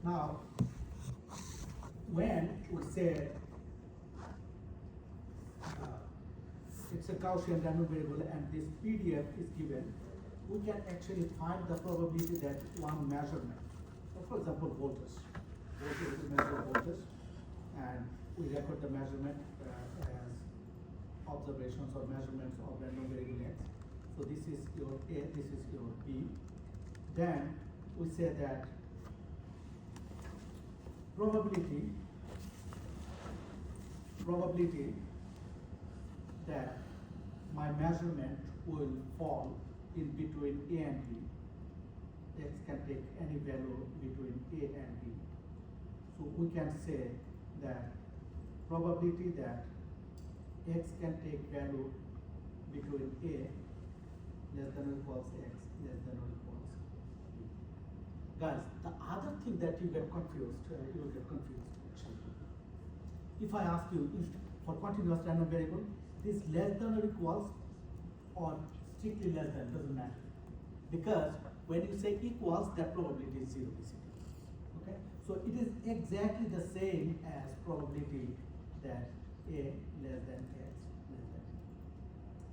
Now, when we say it's a Gaussian random variable and this PDF is given, we can actually find the probability that one measurement, so for example, voltage. Voltage, we measure voltage, and we record the measurement as observations or measurements of random variable X. So this is your A, this is your B. Then we say that probability that my measurement will fall in between A and B. X can take any value between A and B. So we can say that probability that X can take value between A less than or equals X less than or equals B. Guys, the other thing that you get confused, actually. If I ask you for continuous random variable, this less than or equals or strictly less than doesn't matter. Because when you say equals, that probability is 0 basically. Okay? So it is exactly the same as probability that A less than X less than B.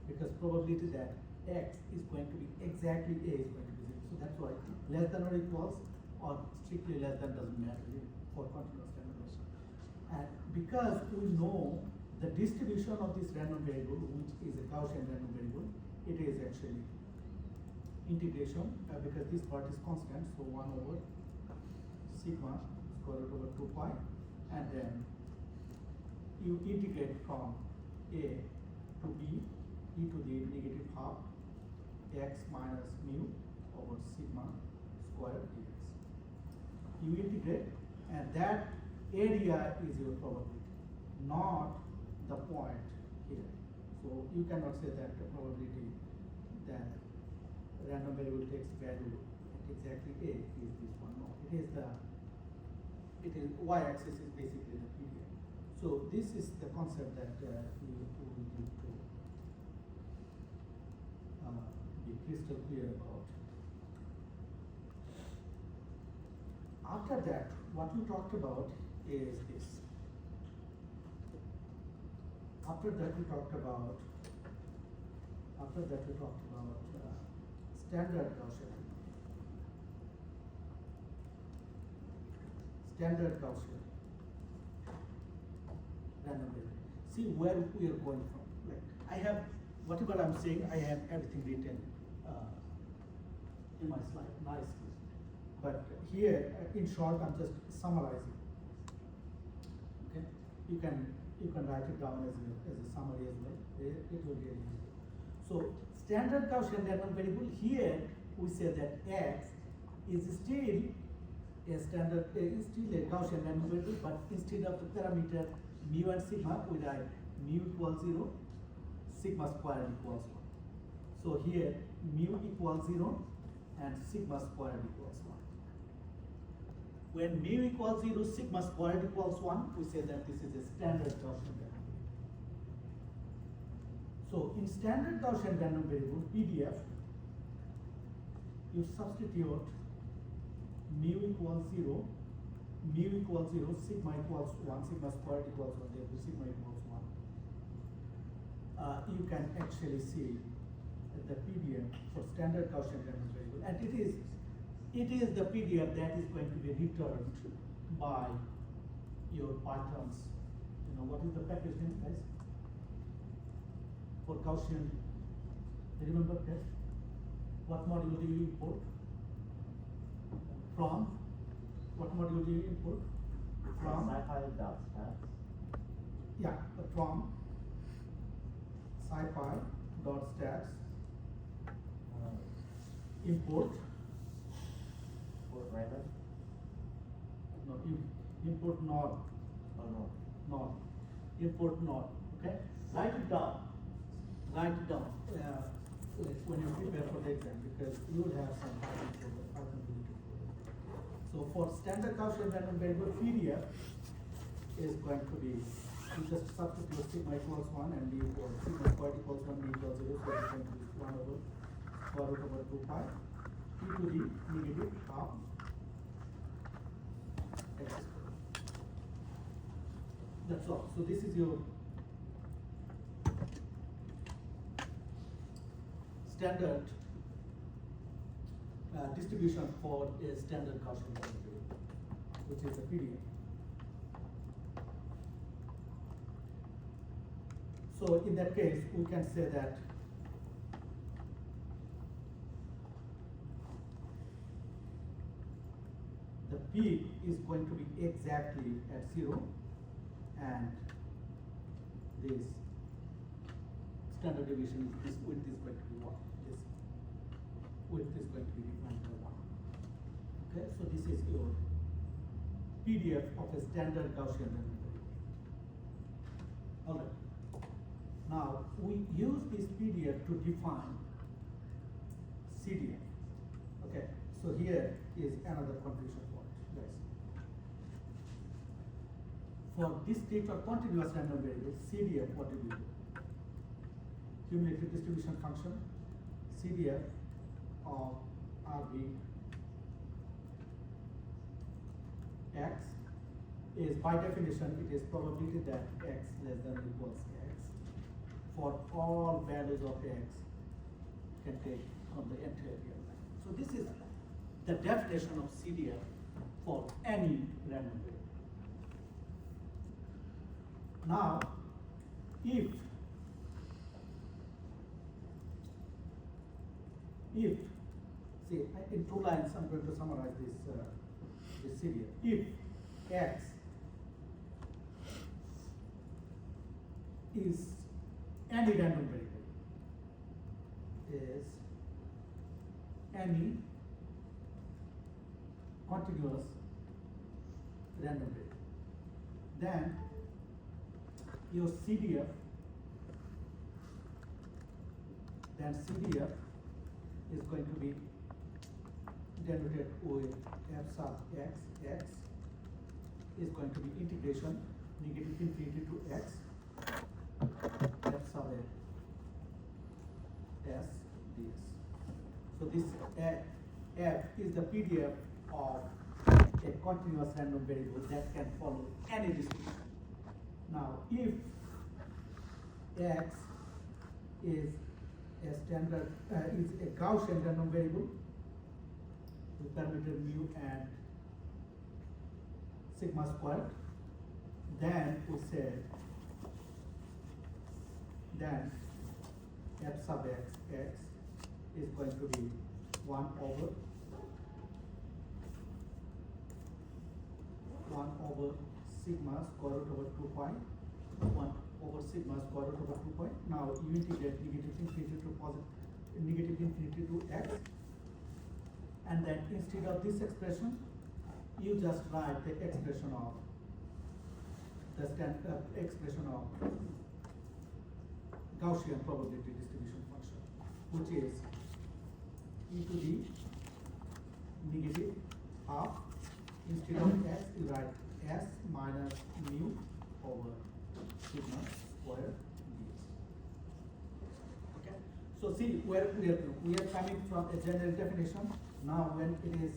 Because probability that X is going to be exactly A is going to be 0. So that's why less than or equals or strictly less than doesn't matter for continuous random variable. And because we know the distribution of this random variable, which is a Gaussian random variable, it is actually integration because this part is constant, so 1 over sigma square root over 2 pi, and then you integrate from A to B, e to the negative half x minus mu over sigma square dx. You integrate, and that area is your probability, not the point here. So you cannot say that the probability that random variable takes value at exactly A is this one. No, it is y-axis is basically the period. So this is the concept that we need to be crystal clear about. After that, what we talked about is this. After that, we talked about standard Gaussian. Standard Gaussian random variable. See where we are going from. Like I have whatever I'm saying, I have everything written in my slide nicely. But here, in short, I'm just summarizing. Okay, you can write it down as a summary as well. It will be easy. So standard Gaussian random variable, here we say that X is still a standard, still a Gaussian random variable, but instead of the parameter mu and sigma, we write mu equals 0, sigma squared equals 1. So here mu equals 0 and sigma squared equals 1. When mu equals 0, sigma squared equals 1, we say that this is a standard Gaussian random variable. So in standard Gaussian random variable, PDF, you substitute mu equals 0, sigma equals 1, sigma squared equals 1, therefore sigma equals 1. You can actually see the PDF for standard Gaussian random variable, and it is the PDF that is going to be returned by your Python's. You know what is the package name, guys? For Gaussian, remember that? What module do you import? From? What module do you import? From? Scipy.stats. Yeah, from scipy.stats. Import. Import random. No, import node. Oh no. Node. Import node. Okay? Write it down. Write it down when you prepare for the exam, because you will have some Python related. So for standard Gaussian random variable, PDF is going to be, you just substitute sigma equals 1 and d equals sigma squared equals 1, d equals 0, so it's going to be 1 over square root over 2 pi e to the negative half that's all. So this is your standard distribution for a standard Gaussian variable, which is a PDF. So in that case, we can say that the peak is going to be exactly at 0, and this standard deviation is this width is going to be 1. This width is going to be defined by 1. Okay, so this is your PDF of a standard Gaussian random variable. All right. Now we use this PDF to define CDF. Okay, so here is another confusion point, guys. For discrete or continuous random variable, CDF, what do we do? Cumulative distribution function, CDF of RB x is, by definition, it is probability that x less than or equals x for all values of x can take from the entire real line. So this is the definition of CDF for any random variable. Now, if see, in 2 lines, I'm going to summarize this CDF. If x is any random variable, is any continuous random variable, then your CDF is going to be denoted with f sub x. X is going to be integration negative infinity to x f sub s ds. So this f is the PDF of a continuous random variable that can follow any distribution. Now, if x is a standard is a Gaussian random variable with parameter mu and sigma squared, then we said then f sub x is going to be 1 over sigma square root over 2 pi, 1 over sigma square root over 2 pi. Now you integrate negative infinity to x, and then instead of this expression, you just write the expression of Gaussian probability distribution function, which is e to the negative half. Instead of x, you write s minus mu over sigma square ds. Okay. So see, we are coming from a general definition. Now, when it is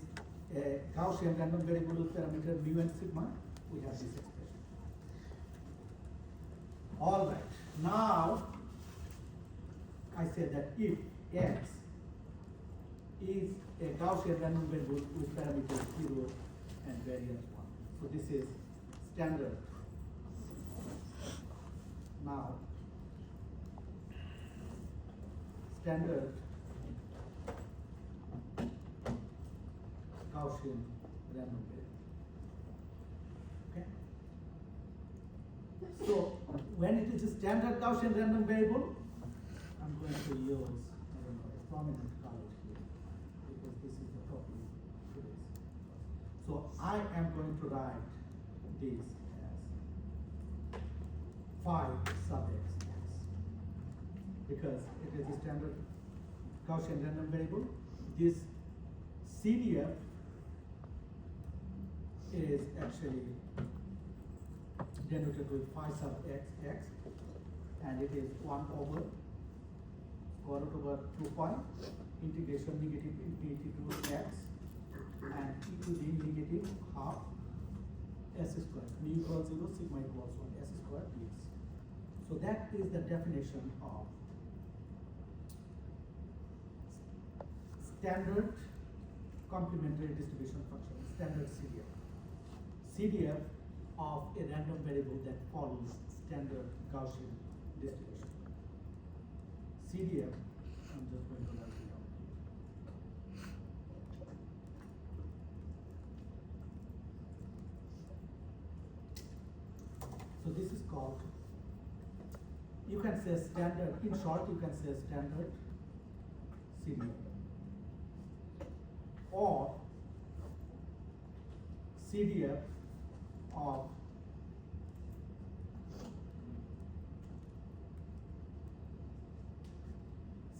a Gaussian random variable with parameter mu and sigma, we have this expression. All right. Now, I said that if x is a Gaussian random variable with parameters 0 and variance 1. So this is standard. Now, standard Gaussian random variable. Okay. So when it is a standard Gaussian random variable, I'm going to use, I don't know, a prominent color here, because this is the topic today. So I am going to write this as 5 sub x, because it is a standard Gaussian random variable. This CDF is actually denoted with 5 sub x, and it is 1 over square root over 2 pi integration negative infinity to x and e to the negative half S square, mu equals 0, sigma equals 1, S square dx. So that is the definition of standard complementary distribution function, standard CDF. CDF of a random variable that follows standard Gaussian distribution. CDF, I'm just going to write it down. So this is called, you can say standard, in short you can say standard CDF. Or CDF of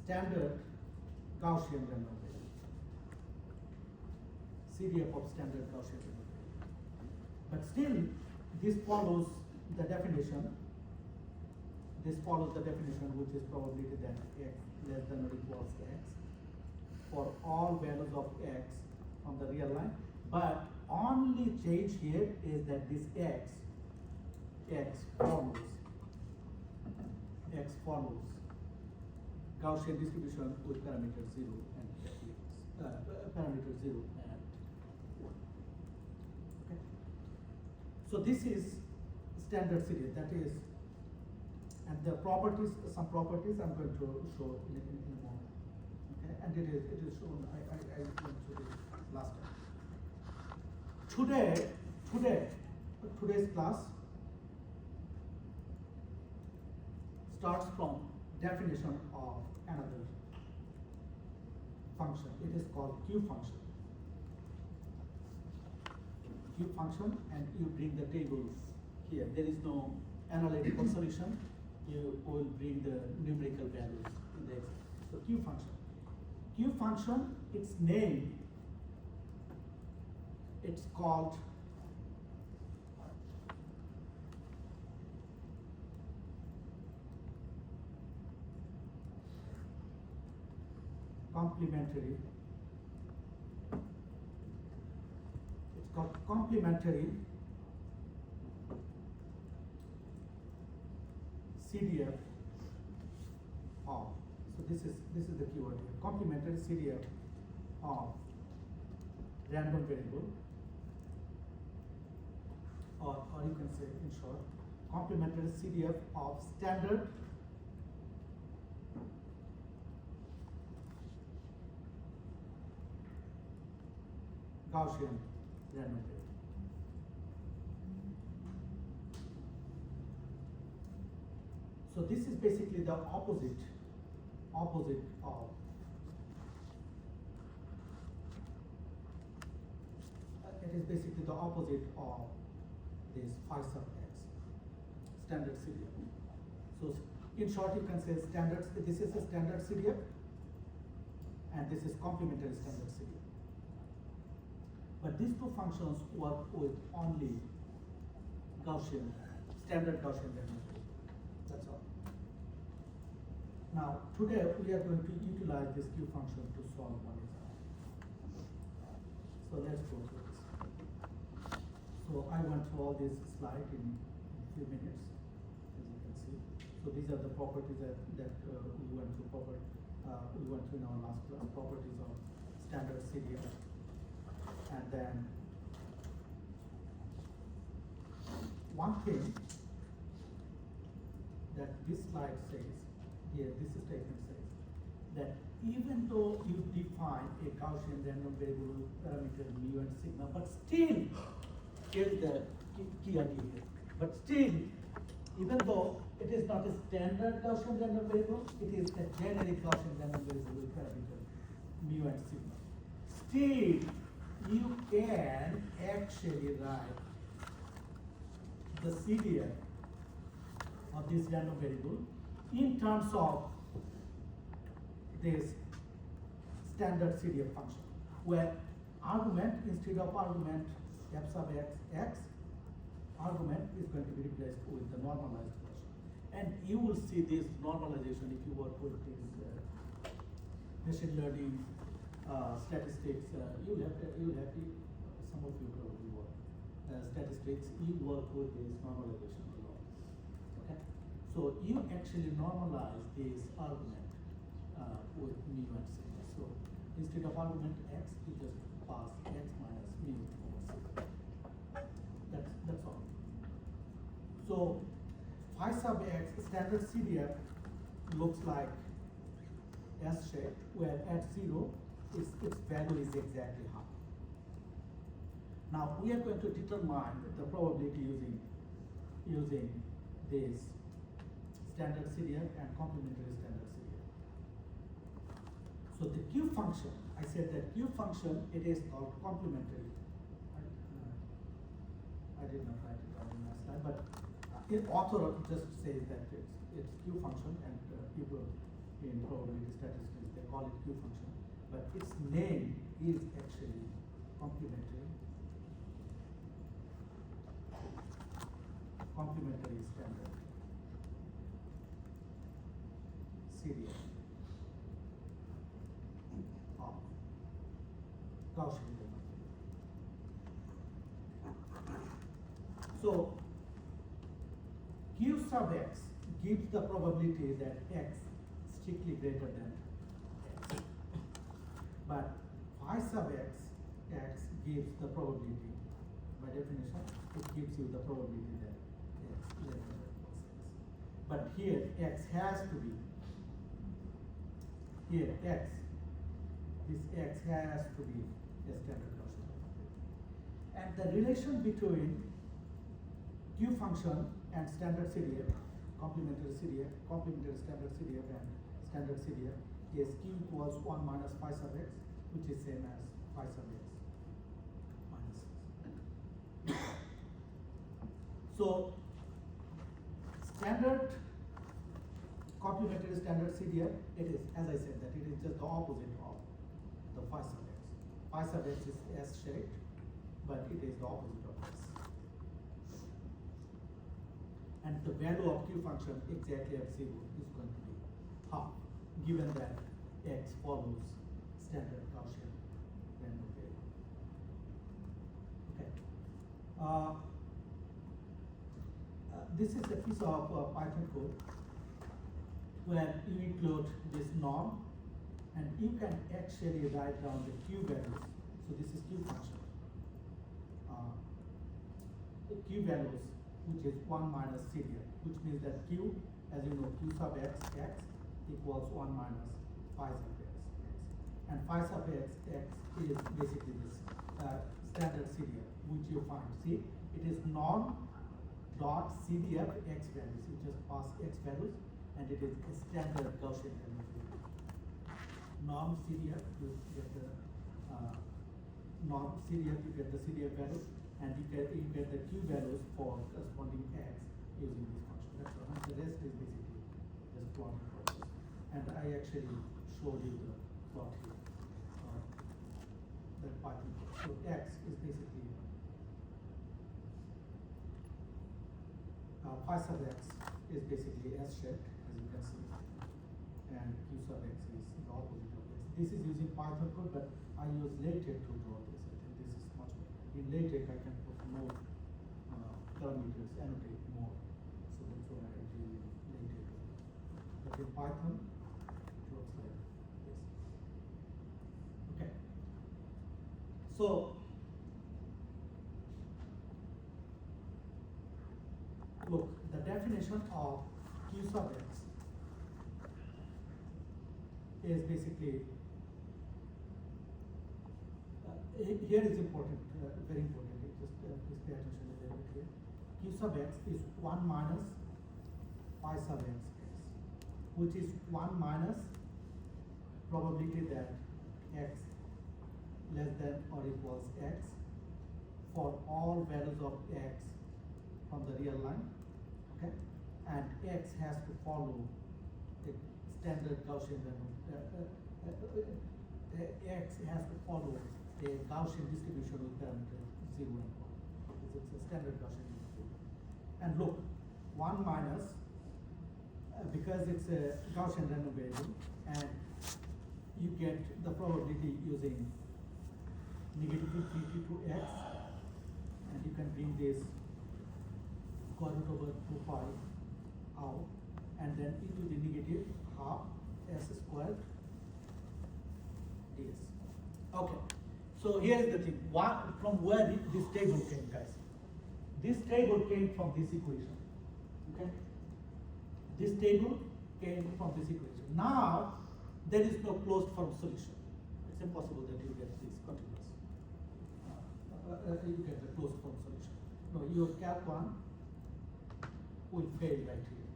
standard Gaussian random variable. CDF of standard Gaussian random variable. But still, this follows the definition. This follows the definition, which is probability that x less than or equals to x for all values of x from the real line. But only change here is that this x follows Gaussian distribution with parameter 0 and parameter 0 and 1. Okay. So this is standard series, that is, and the properties, some properties I'm going to show in a moment. Okay, and it is shown. I went through this last time. Today's class starts from definition of another function. It is called Q function. Q function, and you bring the tables here. There is no analytical solution. You will bring the numerical values in the Excel. So Q function. Q function, its name, it's called complementary. It's called complementary CDF of. So this is the keyword here. Complementary CDF of random variable, or you can say in short, complementary CDF of standard Gaussian random variable. So this is basically the opposite of it is basically the opposite of this phi sub x, standard CDF. So in short, you can say standard. This is a standard CDF, and this is complementary standard CDF. But these two functions work with only Gaussian, standard Gaussian random variable. That's all. Now, today we are going to utilize this Q function to solve one example. So let's go through this. So I went through all this slide in a few minutes, as you can see. So these are the properties that we went through in our last class, properties of standard CDF. And then one thing that this slide says, here this statement says, that even though you define a Gaussian random variable with parameter mu and sigma, but still, here's the key idea here, but still, even though it is not a standard Gaussian random variable, it is a generic Gaussian random variable with parameter mu and sigma. Still, you can actually write the CDF of this random variable in terms of this standard CDF function, where argument, instead of argument f sub x, argument is going to be replaced with the normalized version. And you will see this normalization if you work with this machine learning statistics. You'll have to, some of you probably work statistics, you work with this normalization law. Okay? So you actually normalize this argument with mu and sigma. So instead of argument x, you just pass x minus mu over sigma. That's all. So phi sub x standard CDF looks like S shaped, where at 0 its value is exactly half. Now we are going to determine the probability using this standard CDF and complementary standard CDF. So the Q function, I said that Q function, it is called complementary. I did not write it down in my slide, but the author just says that it's Q function, and people in probability statistics, they call it Q function, but its name is actually complementary standard CDF of Gaussian demography. So Q sub x gives the probability that x strictly greater than x. But phi sub x gives the probability, by definition, it gives you the probability that x less than or equals x. But here x has to be, here x, this x has to be a standard Gaussian. And the relation between Q function and standard CDF, complementary standard CDF and standard CDF is Q equals 1 minus phi sub x, which is same as phi sub x minus x. So standard complementary standard CDF, it is, as I said, that it is just the opposite of the phi sub x. Phi sub x is S-shaped, but it is the opposite of S. And the value of Q function exactly at 0 is going to be half, given that x follows standard Gaussian random variable. Okay. This is a piece of Python code where you include this norm, and you can actually write down the Q values. So this is Q function. The Q values, which is 1 minus CDF, which means that Q, as you know, Q sub x equals 1 minus phi sub x. And phi sub x is basically this standard CDF, which you find. See, it is norm dot CDF x values. You just pass x values, and it is a standard Gaussian demography. Norm CDF, you get the norm CDF, you get the CDF values, and you get the Q values for corresponding x using this function. That's all. And the rest is basically just plotting process. And I actually showed you the plot here. That Python code. So x is basically phi sub x is basically S-shaped, as you can see, and Q sub x is the opposite of x. This is using Python code, but I use LaTeX to draw this. I think this is much better. In LaTeX, I can put more parameters, annotate more. So that's why I do LaTeX. But in Python, it looks like this. Okay. So look, the definition of Q sub x is basically, here is important, very important, just please pay attention a little bit here. Q sub x is 1 minus phi sub x, which is 1 minus probability that x less than or equals x for all values of x from the real line, okay? And x has to follow the standard Gaussian x has to follow a Gaussian distribution with parameters 0 and 1. It's a standard Gaussian distribution. And look, 1 minus, because it's a Gaussian random variable, and you get the probability using negative infinity to x, and you can bring this square root over 2 pi out, and then e to the negative half s squared ds. Okay, so here is the thing. From where this table came, guys? This table came from this equation. Okay, this table came from this equation. Now there is no closed form solution. It's impossible that you get this continuous. You get the closed form solution. No, your Calc 1 will fail right here.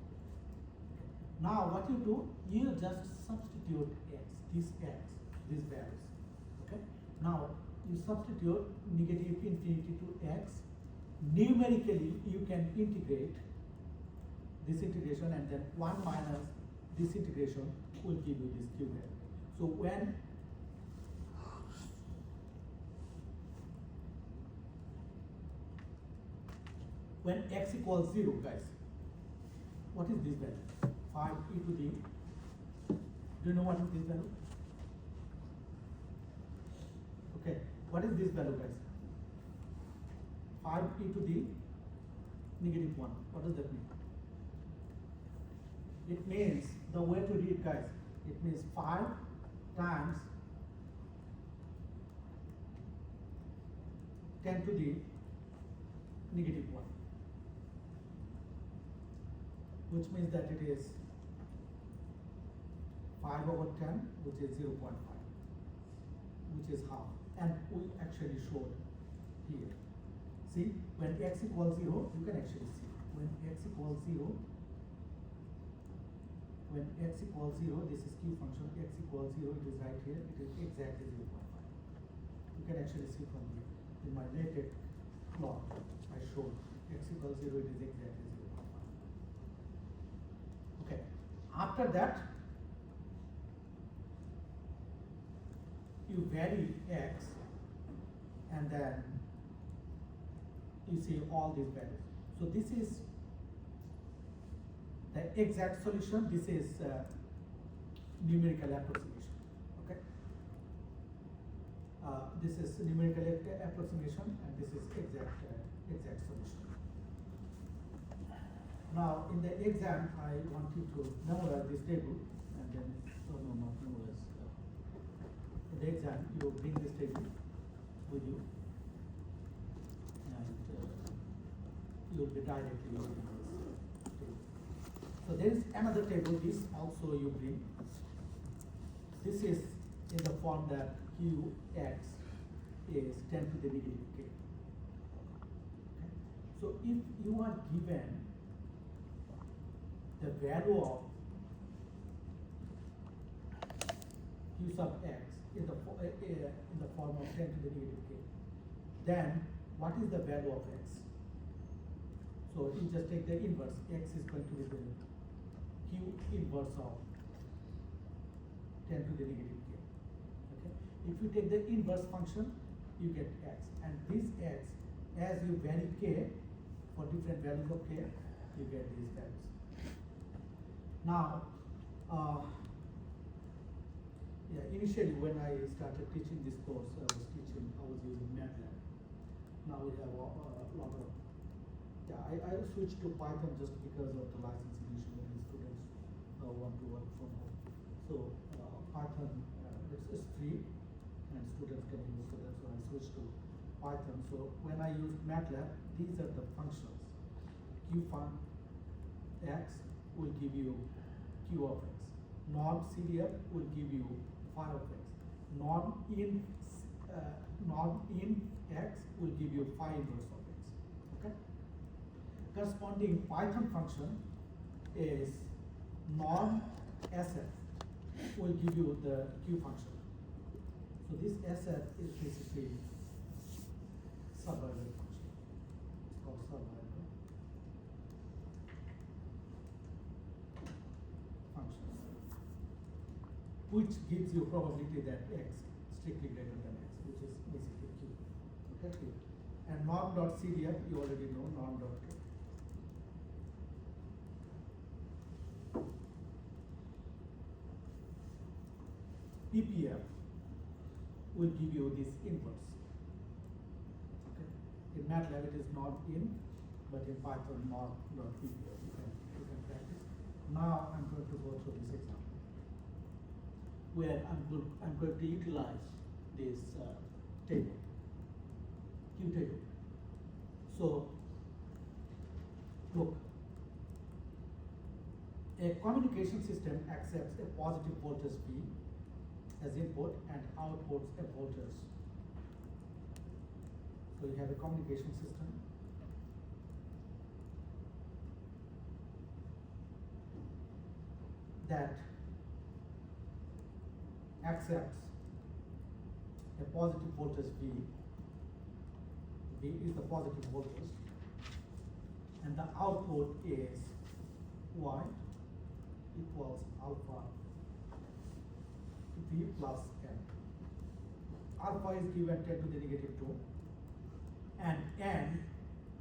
Now what you do, you just substitute these values. Okay. Now you substitute negative infinity to x. Numerically, you can integrate this integration, and then 1 minus this integration will give you this q value. So when x equals 0, guys, what is this value? 5 e to the, do you know what is this value? Okay, what is this value, guys? 5 e to the negative 1. What does that mean? It means, the way to read, guys, it means 5 times 10 to the negative 1. Which means that it is 5 over 10, which is 0.5, which is half. And we actually showed here. See, when x equals 0, you can actually see. When x equals 0, this is q function, x equals 0, it is right here, it is exactly 0.5. You can actually see from here. In my latex plot, I showed x equals 0, it is exactly 0.5. Okay, after that, you vary x, and then you see all these values. So this is the exact solution. This is numerical approximation. Okay. This is numerical approximation, and this is exact solution. Now, in the exam, I want you to memorize this table, and then not memorize. In the exam, you bring this table with you, and you will be directly using this table. So there is another table. This also you bring. This is in the form that qx is 10 to the negative k. Okay. So if you are given the value of q sub x in the form of 10 to the negative k, then what is the value of x? So you just take the inverse. X is going to be the q inverse of 10 to the negative k. Okay. If you take the inverse function, you get x, and this x, as you vary k for different values of k, you get these values. Now, initially when I started teaching this course, I was using MATLAB. Now we have a lot of, I switched to Python just because of the licensing issue when the students want to work from home. So Python, it's free and students can use, so that's why I switched to Python. So when I used MATLAB, these are the functions. Qfun x will give you q of x. Norm CDF will give you phi of x. Norm in x will give you phi inverse of x. Okay. Corresponding Python function is norm SF will give you the q function. So this SF is basically subverted function. It's called subverted function, which gives you probability that x strictly greater than x, which is basically q. Okay, q. And norm.cdf you already know, norm.k. PPF will give you this inverse. Okay. In MATLAB it is not in, but in Python not video. You can practice. Now I'm going to go through this example where I'm going to utilize this table, Q table. So look, a communication system accepts a positive voltage V as input and outputs a voltage. So you have a communication system that accepts a positive voltage V. V is the positive voltage, and the output is Y equals alpha V plus N. Alpha is given 10 to the negative 2, and N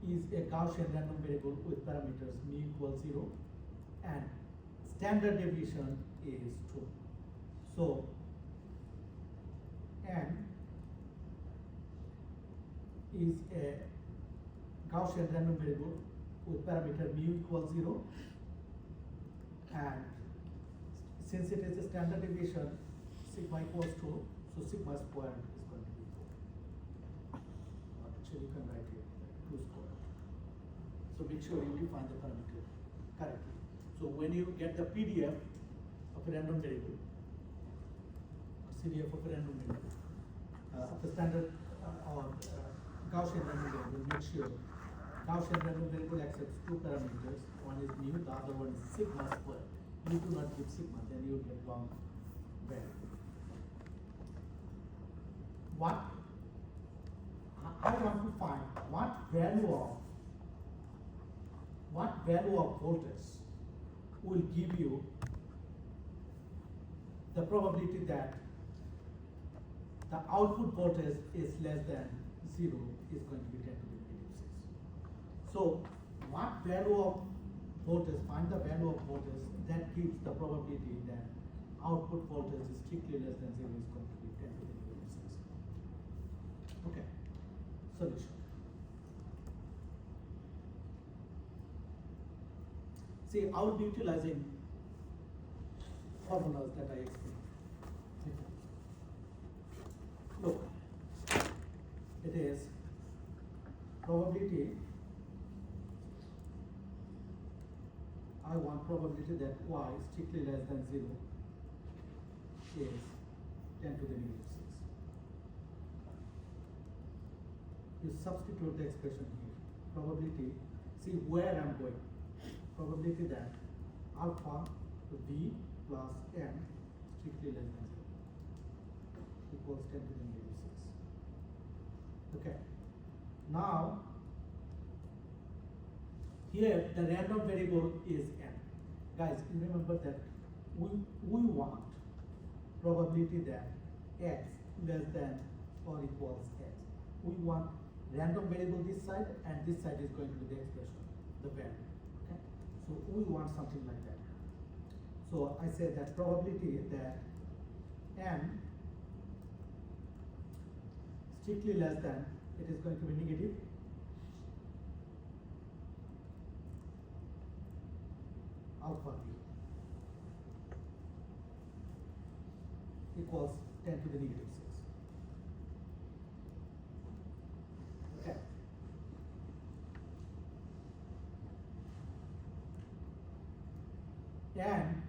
is a Gaussian random variable with parameters mu equals 0, and standard deviation is 2. So N is a Gaussian random variable with parameter mu equals 0, and since it is a standard deviation, sigma equals 2, so sigma squared is going to be 4. Actually, you can write it 2 squared. So make sure you define the parameter correctly. So when you get the PDF of a random variable, CDF of a random variable, of the standard or Gaussian random variable, make sure Gaussian random variable accepts 2 parameters. One is mu, the other one is sigma squared. You do not give sigma, then you will get wrong value. I want to find what value of voltage will give you the probability that the output voltage is less than 0 is going to be 10 to the negative 6. So what value of voltage, find the value of voltage that gives the probability that output voltage is strictly less than 0 is going to be 10 to the negative 6. Okay, solution. See, I will be utilizing formulas that I explained. Look, it is probability. I want probability that y strictly less than 0 is 10 to the negative 6. You substitute the expression here. Probability, see where I'm going. Probability that alpha V plus N strictly less than 0 equals 10 to the negative 6. Okay. Now, here the random variable is N. Guys, you remember that we want probability that X less than or equals X. We want random variable this side, and this side is going to be the expression, the value. Okay? So we want something like that. So I say that probability that N strictly less than, it is going to be negative alpha V equals 10 to the negative 6. Okay. And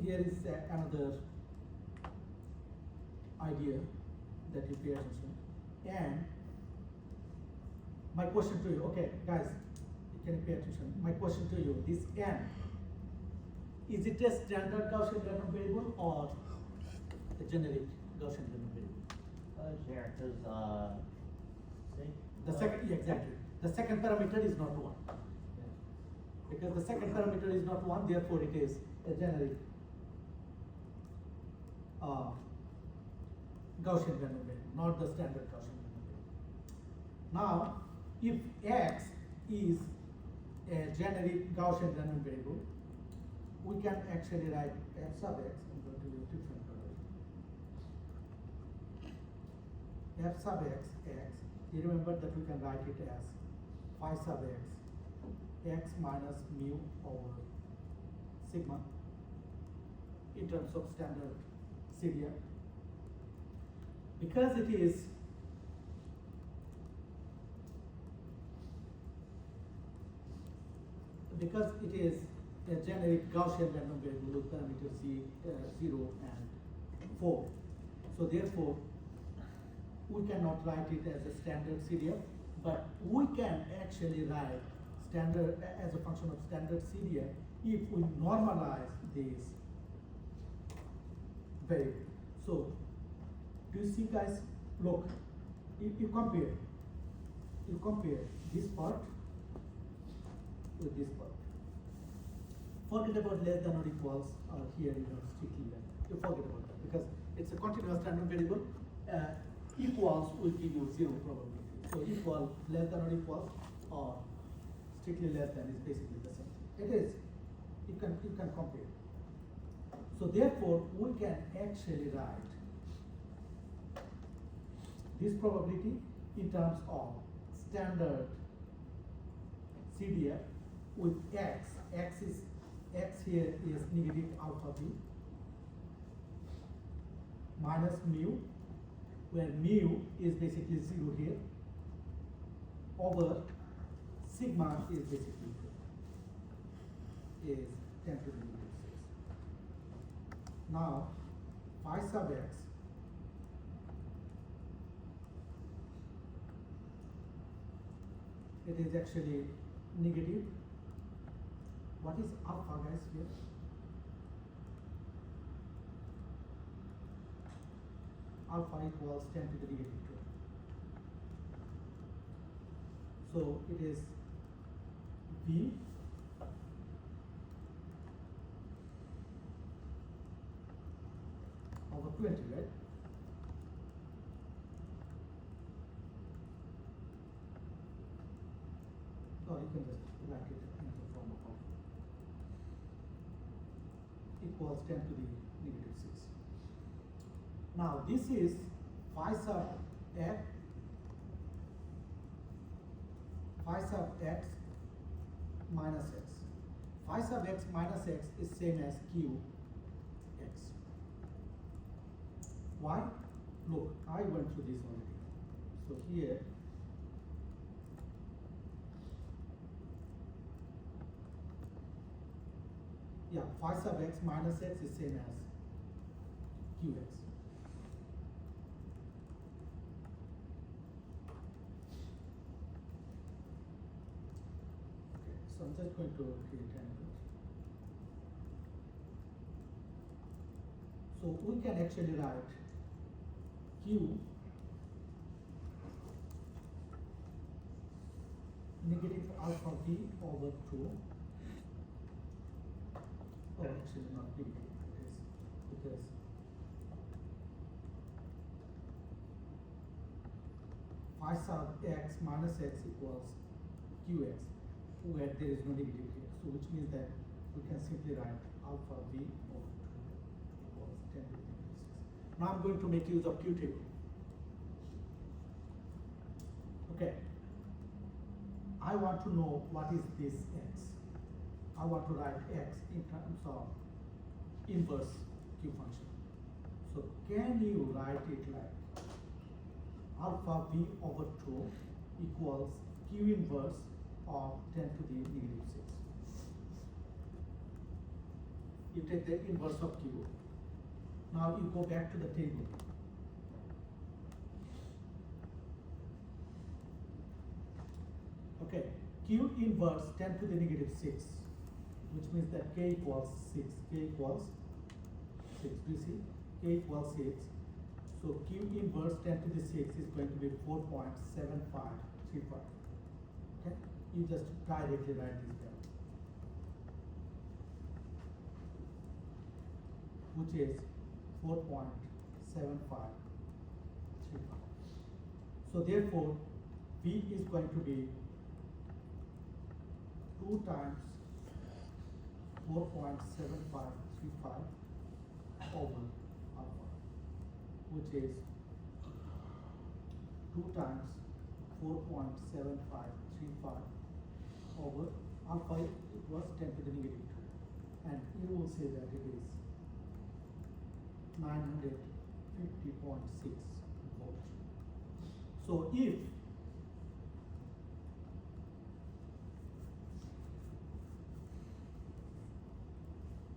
here is another idea that you pay attention. And my question to you, okay, guys, you can pay attention. My question to you, this N, is it a standard Gaussian random variable or a generic Gaussian random variable? Generic, because, The second, yeah, exactly. The second parameter is not 1. Because the second parameter is not 1, therefore it is a generic Gaussian random variable, not the standard Gaussian random variable. Now, if X is a generic Gaussian random variable, we can actually write f sub x. I'm going to use different color. F sub x, x you remember that we can write it as phi sub x minus mu over sigma in terms of standard CDF. Because it is a generic Gaussian random variable with parameters 0 and 4. So therefore, we cannot write it as a standard CDF, but we can actually write standard as a function of standard CDF if we normalize this variable. So, do you see, guys? Look, if you compare this part with this part. Forget about less than or equals here, strictly less. You forget about that because it's a continuous random variable. Equals will give you 0 probability. So equal, less than or equals, or strictly less than is basically the same thing. It is. You can compare. So therefore, we can actually write this probability in terms of standard CDF with x. X here is negative alpha b minus mu, where mu is basically 0 here, over sigma is basically is 10 to the negative 6. Now, phi sub x it is actually negative. What is alpha, guys, here? Alpha equals 10 to the negative 2. So it is V over 20, right? Or you can just write it in the form of alpha. Equals 10 to the negative 6. Now this is phi sub x minus x. Phi sub x minus x is same as q x. Why? Look, I went through this already. So here phi sub x minus x is same as qx. Okay, so I'm just going to create an image. So we can actually write q negative alpha b over 2. Oh, actually not negative, it is because phi sub x minus x equals qx, where there is no negative here. So which means that we can simply write alpha b over 2 equals 10 to the negative 6. Now I'm going to make use of Q table. Okay. I want to know what is this x. I want to write x in terms of inverse Q function. So can you write it like alpha b over 2 equals Q inverse of 10 to the negative 6. You take the inverse of Q. Now you go back to the table. Okay, Q inverse 10 to the negative 6, which means that K equals 6. K equals 6. Do you see? K equals 6. So Q inverse 10 to the 6 is going to be 4.7535. Okay? You just directly write this down, which is 4.7535. So therefore, B is going to be 2 times 4.7535 over alpha, which is 2 times 0.7535 over alpha, it was 10 to the negative 2. And you will say that it is 950.6 volts. So if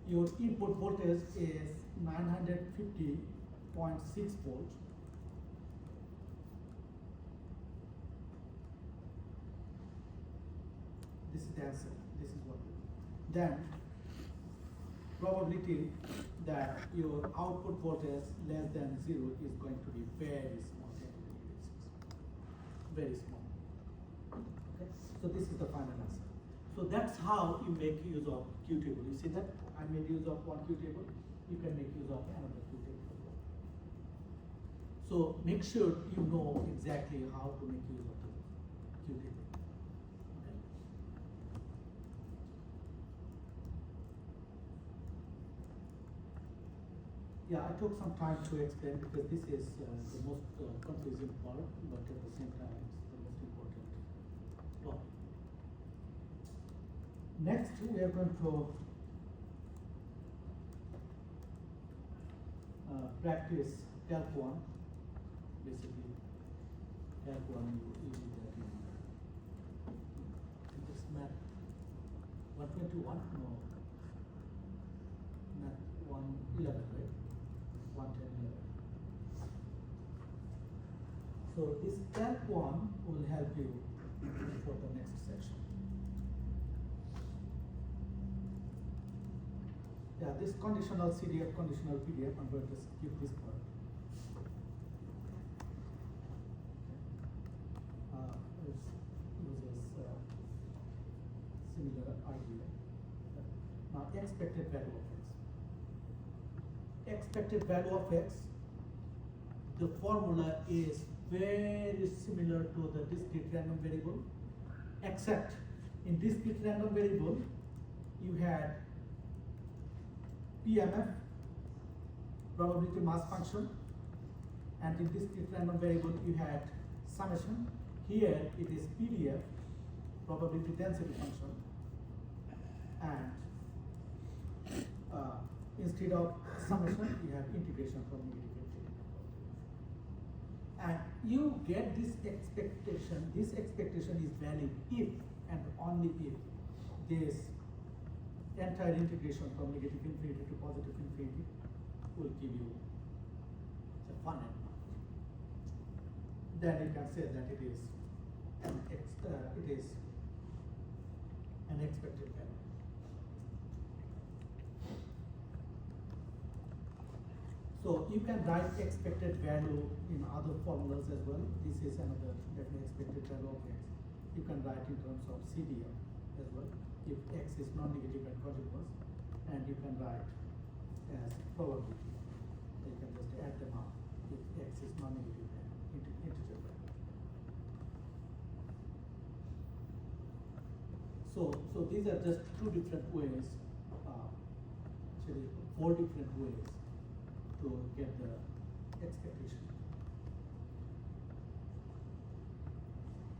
your input voltage is 950.6 volts, this is the answer, this is what, then probability that your output voltage less than 0 is going to be very small, very small. Okay? So this is the final answer. So that's how you make use of Q table. You see that I made use of one Q table, you can make use of another Q table. So make sure you know exactly how to make use of the Q table. Okay? Yeah, I took some time to explain because this is the most confusing part, but at the same time it's the most important part. Next, we are going to practice Calc 1. Basically, Calc 1 you do that in this math 121, no, math 111, right? 110, 11. So this Calc 1 will help you for the next section. Yeah, this conditional CDF, conditional PDF, I'm going to skip this part. It uses similar idea. Now, expected value of x. Expected value of x, the formula is very similar to the discrete random variable, except in discrete random variable, you had PMF, probability mass function, and in discrete random variable you had summation. Here it is PDF, probability density function, and instead of summation you have integration from negative infinity. And you get this expectation. This expectation is valid if and only if this entire integration from negative infinity to positive infinity will give you the finite amount. Then you can say that it is an expected value. So you can write expected value in other formulas as well. This is another definite expected value of x. You can write in terms of CDF as well, if x is non-negative and continuous, and you can write as probability. You can just add them up if x is non-negative and integer value. So these are just two different ways, actually 4 different ways to get the expectation.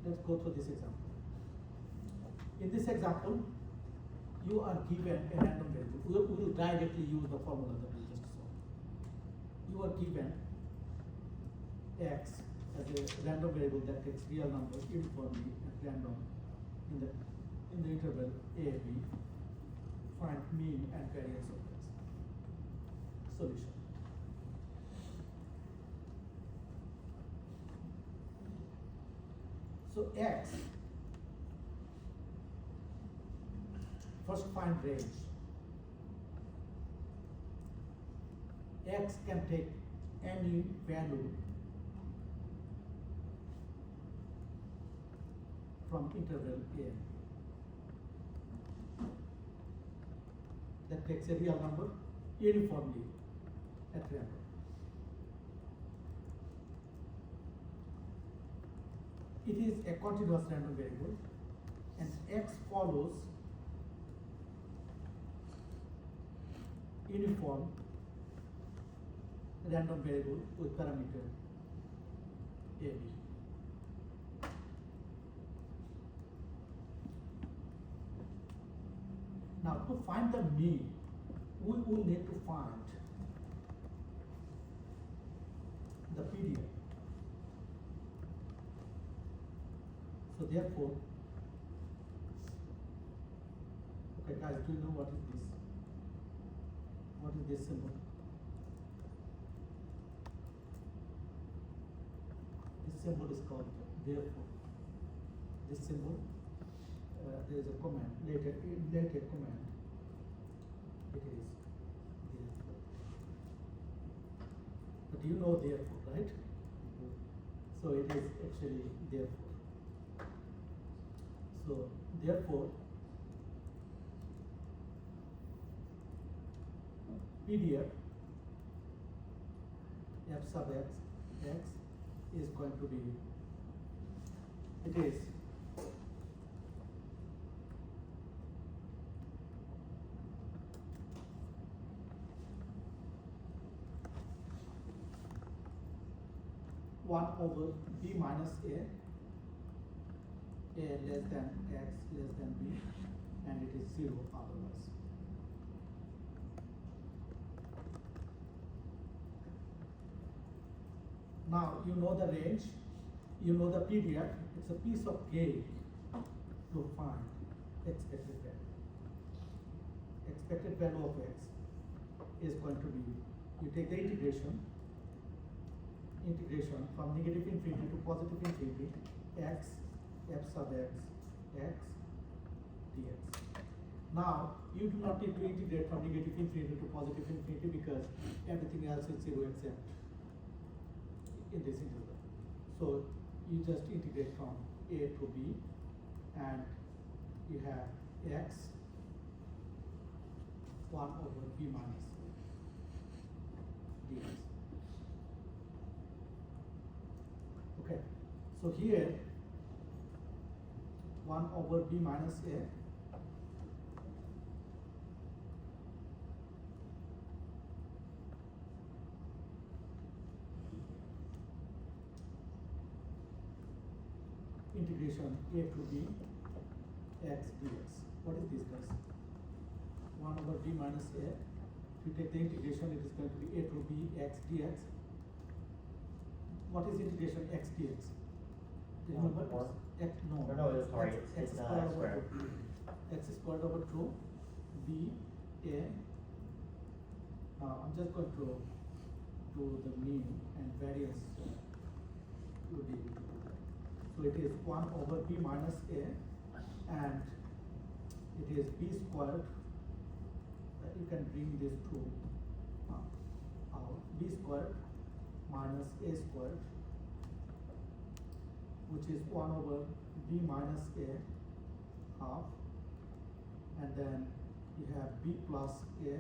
Let's go through this example. In this example, you are given a random variable. We will directly use the formula that we just saw. You are given x as a random variable that takes real numbers uniformly at random in the interval a b. Find mean and variance of x. Solution. So x, first find range. X can take any value from interval a. That takes a real number uniformly at random. It is a continuous random variable, and x follows uniform random variable with parameter a b. Now to find the mean, we will need to find the period. So therefore, okay guys, do you know what is this? What is this symbol? This symbol is called therefore. This symbol, there is a command, later command, it is therefore. But you know therefore, right? So it is actually therefore. So therefore, PDF f sub x is going to be, it is one over b minus a less than x less than b, and it is 0 otherwise. Now you know the range, you know the period. It's a piece of cake to find expected value. Expected value of x is going to be, you take the integration from negative infinity to positive infinity, x f sub x dx. Now you do not need to integrate from negative infinity to positive infinity because everything else is 0 except in this interval. So you just integrate from a to b, and you have x 1 over b minus dx. Okay, so here 1 over b minus a integration a to b x dx. What is this, guys? 1 over b minus a. If you take the integration, it is going to be a to b x dx. What is integration x dx? Remember? Or? X, no, No, sorry, x it's squared over squared. 2. X squared over 2 b a. Now I'm just going to do the mean and variance. You will be able to do that. So it is 1 over b minus a, and it is b squared. You can bring this to out. B squared minus a squared, which is 1 over b minus a half, and then you have b plus a,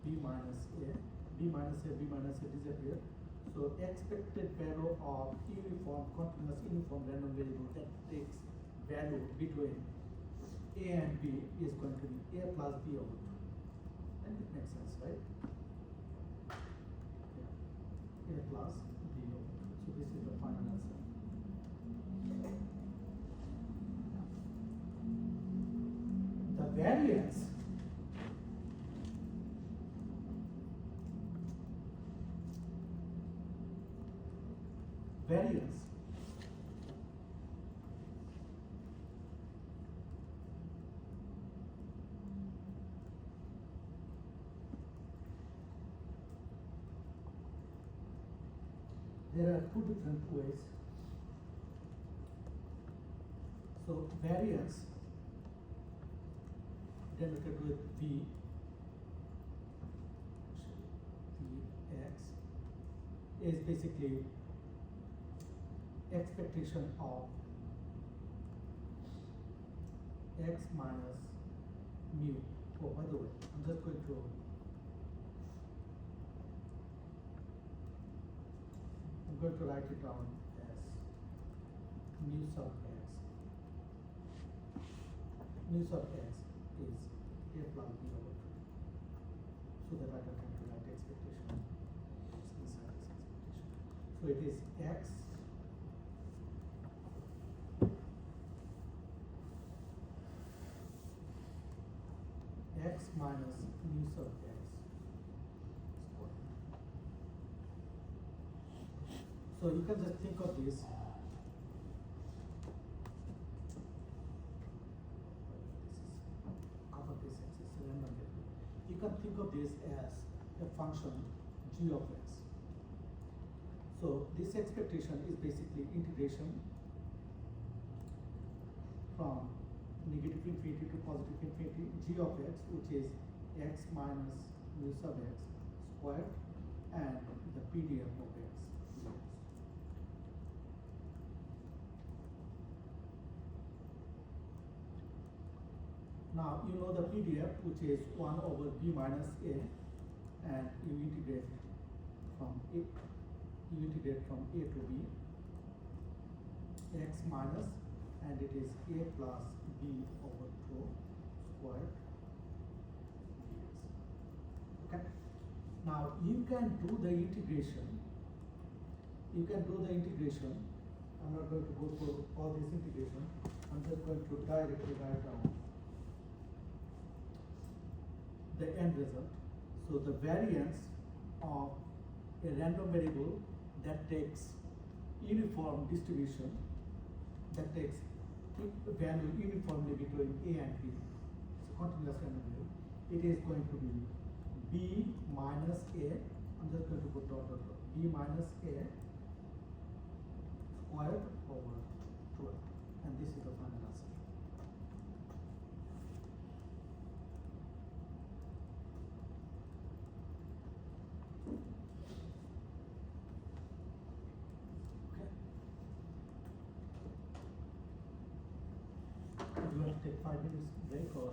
b minus a, b minus a, b minus a disappear. So expected value of uniform, continuous, uniform random variable that takes value between a and b is going to be a plus b over 2. And it makes sense, right? Yeah. A plus b over 2. So this is the final answer. The variance there are two different ways. So variance denoted with v, vx, is basically expectation of x minus mu. Oh, by the way, I'm just going to write it down as mu sub x. Mu sub x is a plus b over 2, so that I can calculate expectation inside this expectation. So it is x minus mu sub x squared. So you can just think of this. Cover this x is random variable. You can think of this as a function g of x. So this expectation is basically integration from negative infinity to positive infinity g of x, which is x minus mu sub x squared, and the PDF of x dx. Now you know the PDF, which is 1 over b minus a, and you integrate from a to b, x minus, and it is a plus b over 2 squared dx. Okay. Now you can do the integration. I'm not going to go through all this integration. I'm just going to directly write down the end result. So the variance of a random variable that takes uniform distribution, that takes value uniformly between a and b, it's a continuous random variable, it is going to be b minus a, I'm just going to put dot dot dot, b minus a squared over 12, and this is the final answer. Okay. Do you want to take 5 minutes break or?